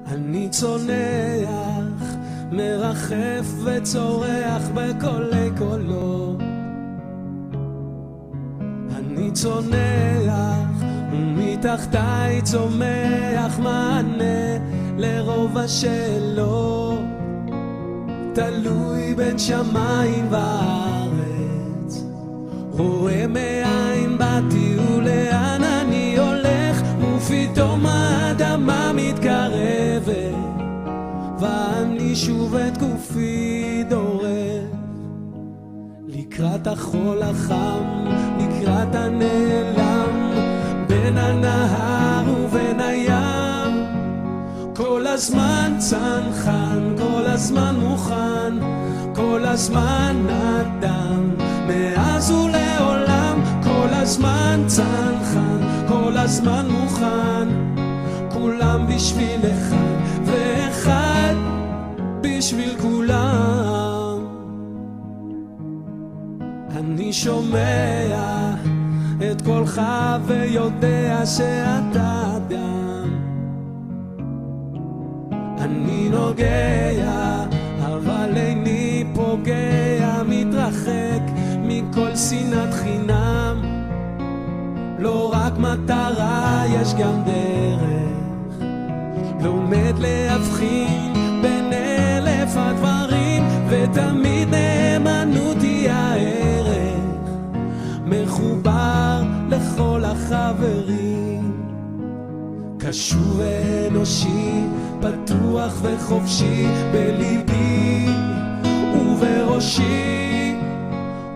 אני צונח, מרחף וצורח בקולי קולו. אני צונח, ומתחתיי צומח מענה לרוב השאלות. תלוי בין שמיים וארץ, רואה מאין באתי ולאן אני הולך, ופתאום האדמה מתקרבת, ואני שוב את גופי דורך לקראת החול החם, לקראת הנעלם בין הנהר ובין הים. כל הזמן צנחן, כל הזמן מוכן, כל הזמן אדם, מאז ולעולם. כל הזמן צנחן, כל הזמן מוכן, כולם בשביל אחד ואחד בשביל כולם. אני שומע את קולך ויודע שאתה אדם. אני נוגע אבל איני פוגע, מתרחק מכל שנאת חינם. לא רק מטרה, יש גם דרך, לומד להבחין בין אלף הדברים, ותמיד נאמנות היא הערך, מחובר לכל החברים, קשור ואנושי, פתוח וחופשי בליבי ובראשי.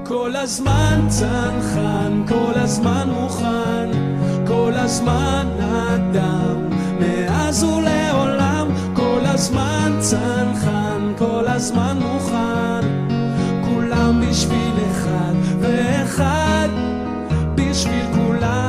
כל הזמן צנחן, כל הזמן מוכן, כל הזמן אדם, מאז ולעולם. כל הזמן צנחן, כל הזמן מוכן, כולם בשביל אחד ואחד בשביל כולם.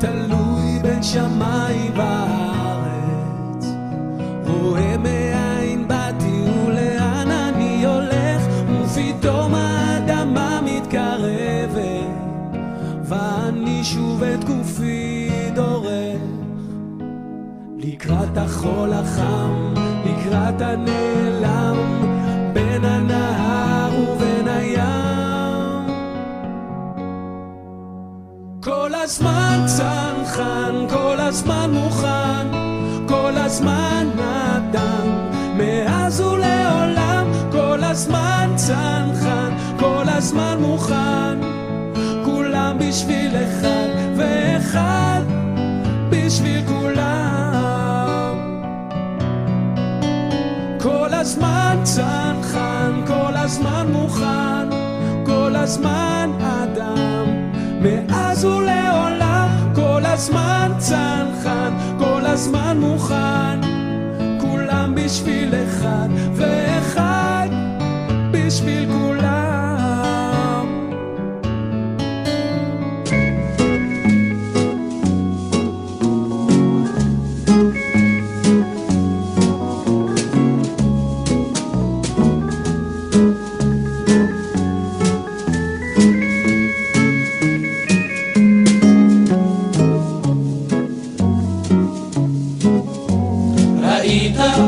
תלוי בין שמיים וארץ, רואה מאין באתי ולאן אני הולך, ופתאום האדמה מתקרבת, ואני שוב את גופי דורך לקראת החול החם, לקראת הנעלם בין הנהר ובין הים. כל הזמן צנחן, כל הזמן מוכן, כל הזמן אדם, מאז ולעולם. כל הזמן צנחן, כל הזמן מוכן, כולם בשביל אחד ואחד בשביל כולם. כל הזמן צנחן, כל הזמן מוכן, כל הזמן אדם, מאז ולעולם. כל הזמן צנחן, כל הזמן מוכן, כולם בשביל אחד ואחד בשביל כולם.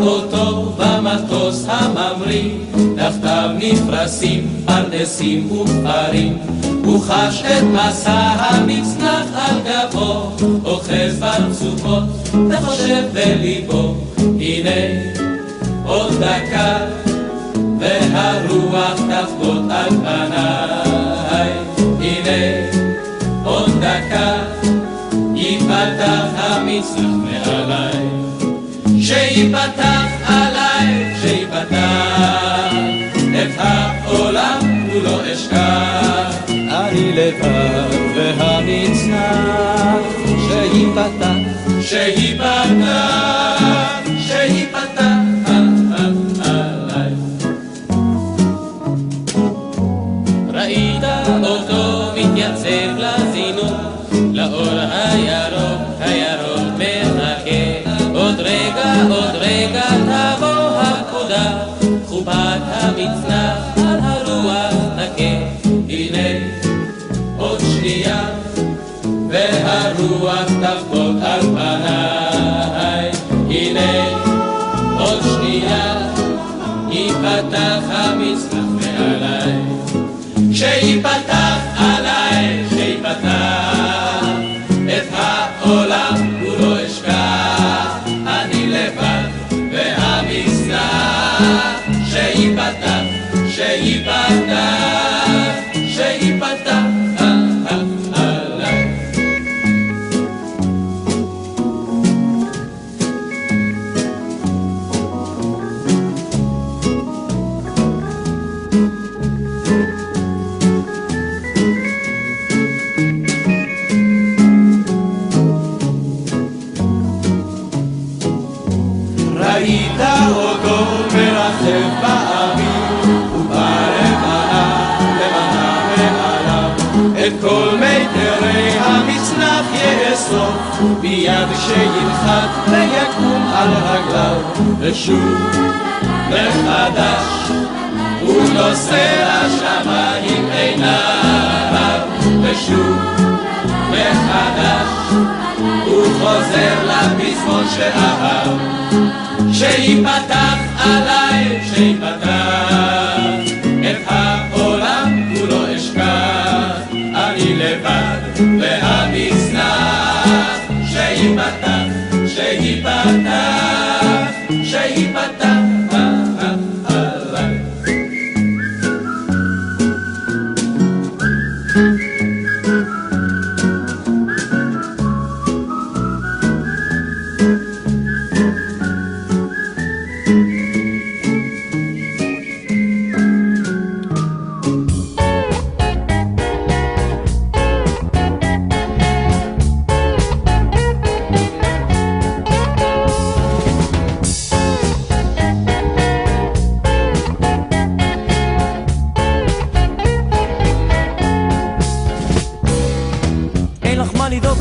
אותו במטוס הממריא, תחתיו נפרסים פרדסים וכפרים, הוא חש את מסע המצנח על גבו, אוחז ברצופות וחושב בליבו. הנה עוד דקה והרוח תפקוד על פניי, הנה עוד דקה ייפתח המצנח מעליי, שיפתח עליי, שיפתח את העולם ולא אשכח. אני לבד והמצנח, שיפתח, שיפתח, שיפתח עליי. ראית אותו מתייצב לזינוק, לאור הירוק, הירוק מחכה, עוד רגע תבוא הפקודה, חופת המצנח על הרוח נקה. הנה עוד שנייה והרוח תפקוד על פניי. הנה עוד שנייה ייפתח המצנח מעליי. כשיפתח עליי, כשיפתח את העולם כולו אשכח, אני לבד והמצנח. כשיפתח, כשיפתח, כשיפתח עליי. ראית אותו מרחב באוויר, ובלמעלה, למעלה מעליו, את כל מיתרי המצנח יאסוף, מיד שינחת ויקום על רגליו. ושוב מחדש הוא נושא השמיים עיניו, ושוב מחדש הוא חוזר לפזמון שאהב. כשיפתח עליי, כשיפתח את העולם כולו אשכח, אני לבד והמצנח. כשיפתח, כשיפתח, כשיפתח עליי.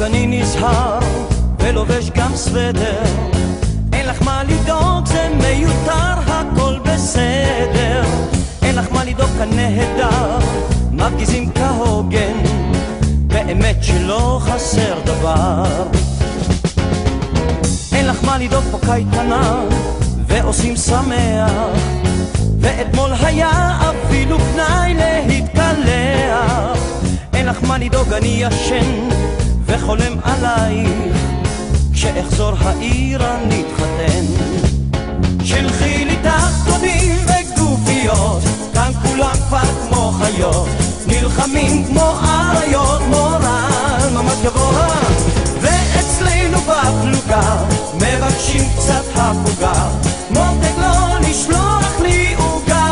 אני נזהר ולובש גם סוודר, אין לך מה לדאוג, זה מיותר, הכל בסדר. אין לך מה לדאוג, כאן נהדר, מפגיזים כהוגן, באמת שלא חסר דבר. אין לך מה לדאוג, פה קייטנה ועושים שמח, ואתמול היה אפילו פנאי להתקלח. אין לך מה לדאוג, אני ישן וחולם עלייך, כשאחזור העיר אני אתחתן. שלחי לי תחתונים וגופיות, כאן כולם כבר כמו חיות, נלחמים כמו אריות, מורל ממש גבוה. ואצלנו בפלוגה מבקשים קצת הפוגה, מותק לא לשלוח לי עוגה.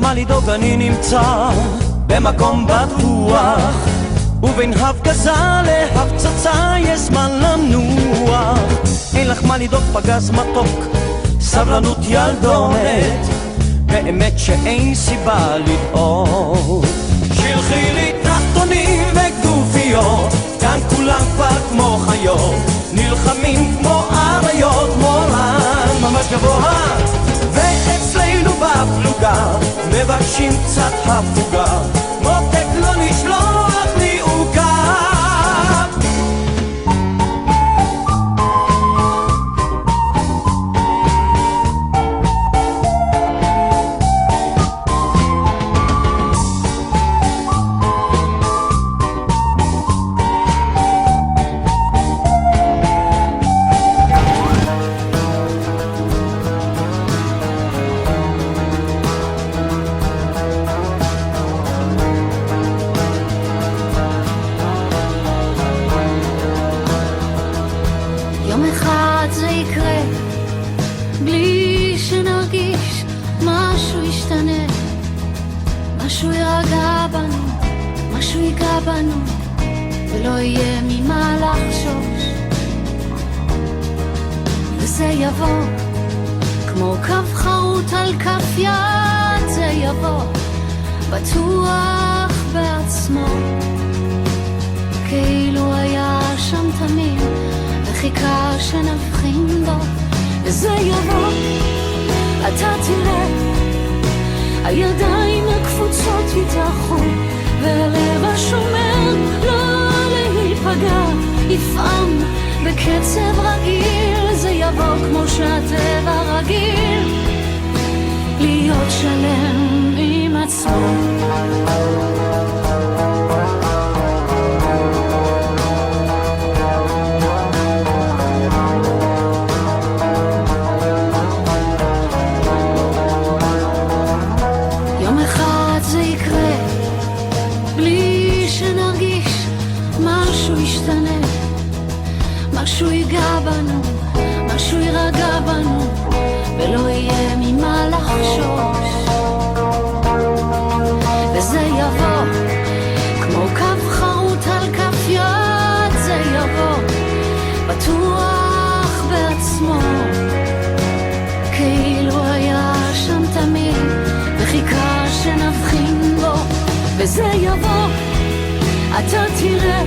מה לדאוג, אני נמצא במקום בטוח, ובין הפגזה להפצצה יש זמן לנוח. אין לך מה לדאוג, פגז מתוק, סבלנות ילדונת, באמת שאין סיבה לדאוג. שלחי לי תחתונים וגופיות, כאן כולם כבר כמו חיות, נלחמים כמו אריות, מורל ממש גבוה. ואצלנו בפלוגה מבקשים קצת הפוגה, מותק לא נשלוח לי עוגה. משהו ירגע בנו, משהו ייגע בנו, ולא יהיה ממה לחשוש. וזה יבוא כמו קו חרוט על כף יד, בטוח בעצמו, כאילו היה שם תמיד וחיכה שנבחין בו, וזה יבוא, אתה תראה, הידיים הקפוצות יתאחו, והלב השומר לא להיפגע, יפעם בקצב רגיל, זה יבוא כמו שהטבע רגיל, להיות שלם עם עצמו. יום אחד זה יקרה, בלי שנרגיש משהו ישתנה, משהו ייגע בנו, משהו יירגע בנו, ולא יהיה ממה לחשוש, וזה יבוא כמו קו חרוט על כף יד, זה יבוא בטוח בעצמו, כאילו היה שם תמיד וחיכה שנבחין בו, וזה יבוא, אתה תראה,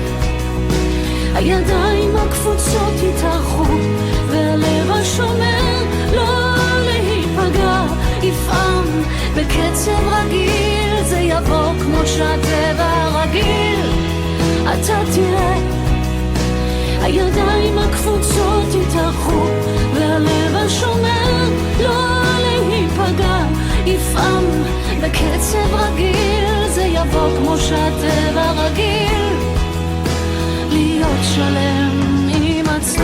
הידיים הקפוצות יתאחו, והלב השומר לא להיפגע, יפעם בקצב רגיל, זה יבוא כמו שהטבע רגיל, אתה תראה, הידיים הקפוצות יתאחו, והלב השומר לא להיפגע, יפעם בקצב רגיל, זה יבוא כמו שהטבע רגיל, להיות שלם עם עצמו.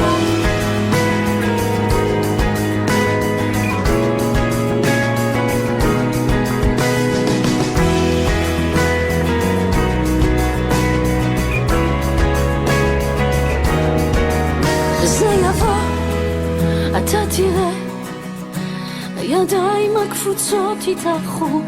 זה יבוא, אתה תראה, הידיים הקפוצות יתאחו,